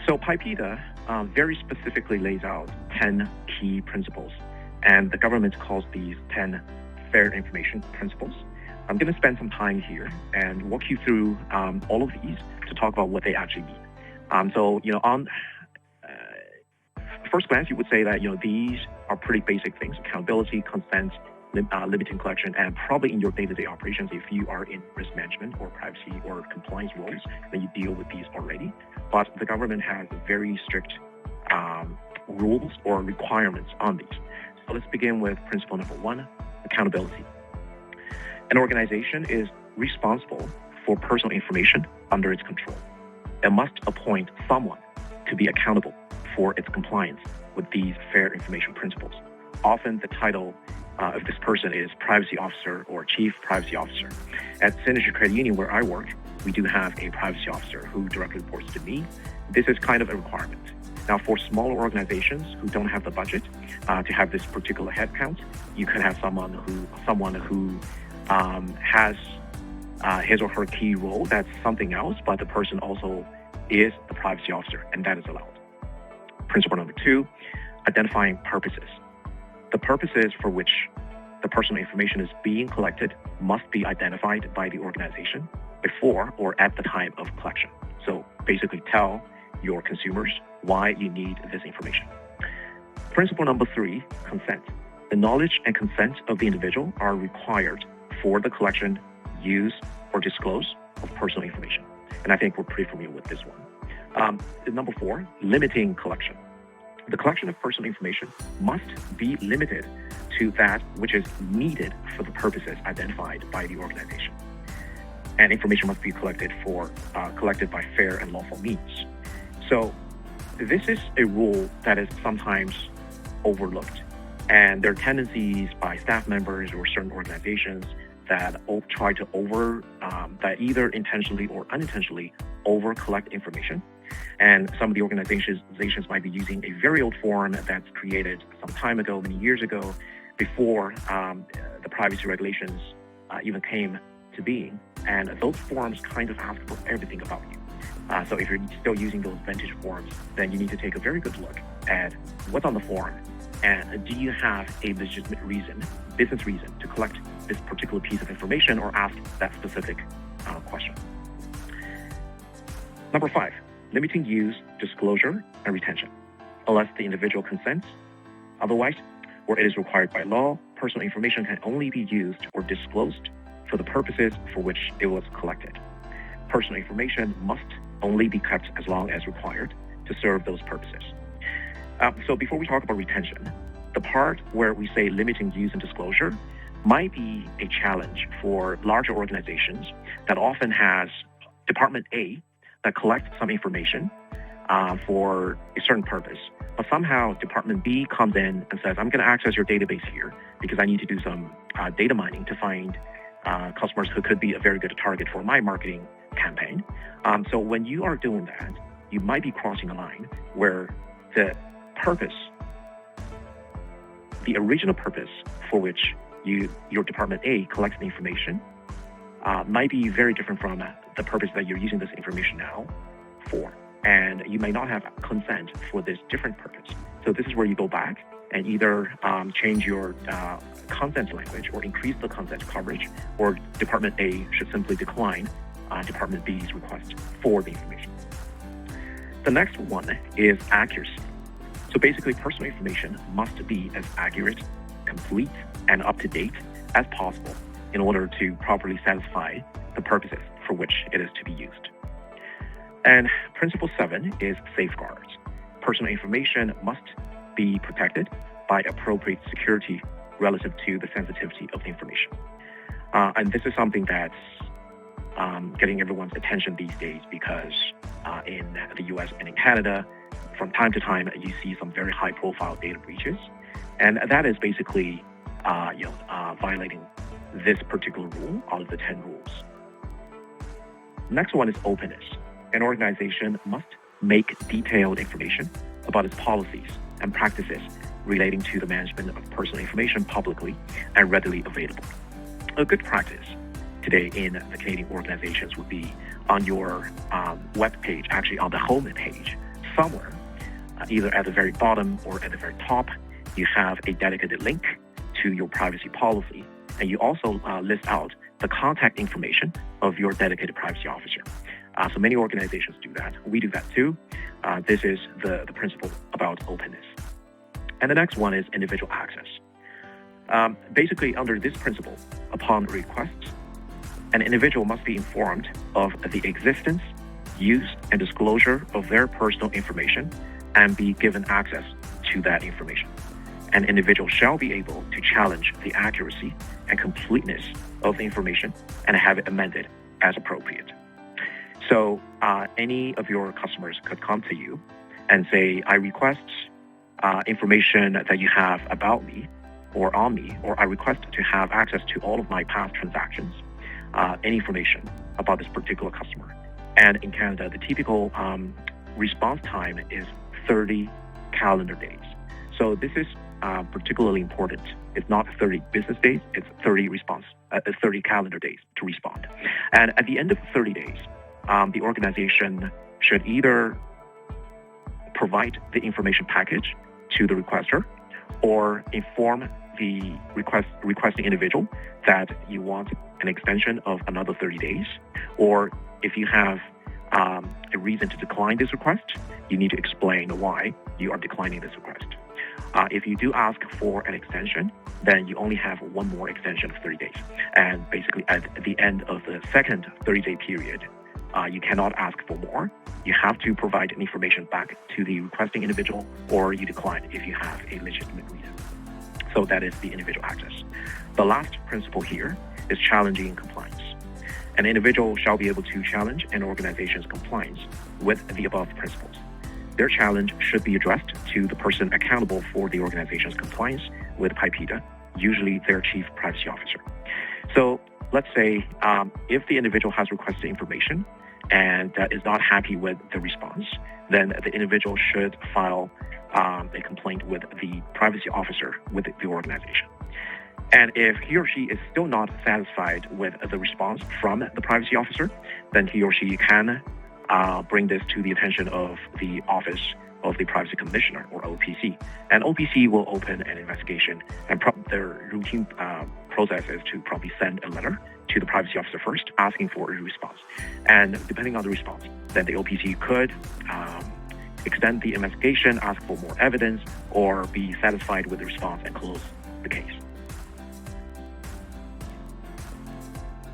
So PIPEDA very specifically lays out 10 key principles, and the government calls these 10 fair information principles. I'm going to spend some time here and walk you through all of these to talk about what they actually mean. On first glance, you would say that these are pretty basic things: accountability, consent, limiting collection, and probably in your day-to-day operations, if you are in risk management or privacy or compliance roles, then you deal with these already. But the government has very strict rules or requirements on these. So let's begin with principle number 1, accountability. An organization is responsible for personal information under its control. It must appoint someone to be accountable for its compliance with these fair information principles. Often the title of this person is privacy officer or chief privacy officer. At Synergy Credit Union, where I work, we do have a privacy officer who directly reports to me. This is kind of a requirement. Now, for smaller organizations who don't have the budget to have this particular headcount, you can have someone who has his or her key role. That's something else, but the person also is the privacy officer, and that is allowed. Principle number 2, identifying purposes. The purposes for which the personal information is being collected must be identified by the organization before or at the time of collection. So basically tell your consumers why you need this information. Principle number 3, consent. The knowledge and consent of the individual are required for the collection, use, or disclose of personal information. And I think we're pretty familiar with this one. Number 4, limiting collection. The collection of personal information must be limited to that which is needed for the purposes identified by the organization. And information must be collected by fair and lawful means. So this is a rule that is sometimes overlooked. And there are tendencies by staff members or certain organizations that try to that either intentionally or unintentionally over-collect information. And some of the organizations might be using a very old form that's created some time ago, many years ago, before the privacy regulations even came to being. And those forms kind of ask for everything about you. So if you're still using those vintage forms, then you need to take a very good look at what's on the form. And do you have a legitimate business reason to collect this particular piece of information or ask that specific question? Number 5, limiting use, disclosure, and retention. Unless the individual consents, otherwise, or it is required by law, personal information can only be used or disclosed for the purposes for which it was collected. Personal information must only be kept as long as required to serve those purposes. So before we talk about retention, the part where we say limiting use and disclosure might be a challenge for larger organizations that often has Department A that collects some information for a certain purpose, but somehow Department B comes in and says, I'm going to access your database here because I need to do some data mining to find customers who could be a very good target for my marketing campaign. So when you are doing that, you might be crossing a line where the original purpose for which your Department A collects the information might be very different from the purpose that you're using this information now for. And you may not have consent for this different purpose. So this is where you go back and either change your consent language or increase the consent coverage, or Department A should simply decline Department B's request for the information. The next one is accuracy. So basically, personal information must be as accurate, complete, and up-to-date as possible in order to properly satisfy the purposes for which it is to be used. And principle 7 is safeguards. Personal information must be protected by appropriate security relative to the sensitivity of the information. And this is something that's getting everyone's attention these days because in the US and in Canada, from time to time, you see some very high-profile data breaches. And that is basically violating this particular rule out of the 10 rules. Next one is openness. An organization must make detailed information about its policies and practices relating to the management of personal information publicly and readily available. A good practice today in the Canadian organizations would be on your web page, actually on the home page, somewhere, either at the very bottom or at the very top, you have a dedicated link to your privacy policy. And you also list out the contact information of your dedicated privacy officer. So many organizations do that. We do that too. This is the principle about openness. And the next one is individual access. Basically, under this principle, upon request, an individual must be informed of the existence, use, and disclosure of their personal information and be given access to that information. An individual shall be able to challenge the accuracy and completeness of the information and have it amended as appropriate. So any of your customers could come to you and say, I request information that you have about me or on me, or I request to have access to all of my past transactions, any information about this particular customer. And in Canada, the typical response time is 30 calendar days. So this is particularly important. It's not 30 business days, it's 30 calendar days to respond. And at the end of 30 days, the organization should either provide the information package to the requester or inform the requesting individual that you want an extension of another 30 days. Or if you have a reason to decline this request, you need to explain why you are declining this request. If you do ask for an extension, then you only have one more extension of 30 days. And basically at the end of the second 30-day period, you cannot ask for more. You have to provide information back to the requesting individual, or you decline if you have a legitimate reason. So that is the individual access. The last principle here is challenging compliance. An individual shall be able to challenge an organization's compliance with the above principles. Their challenge should be addressed to the person accountable for the organization's compliance with PIPEDA, usually their chief privacy officer. So let's say if the individual has requested information and is not happy with the response, then the individual should file a complaint with the privacy officer with the organization. And if he or she is still not satisfied with the response from the privacy officer, then he or she can bring this to the attention of the Office of the Privacy Commissioner, or OPC. And OPC will open an investigation, and their routine process is to probably send a letter to the privacy officer first, asking for a response. And depending on the response, then the OPC could extend the investigation, ask for more evidence, or be satisfied with the response and close the case.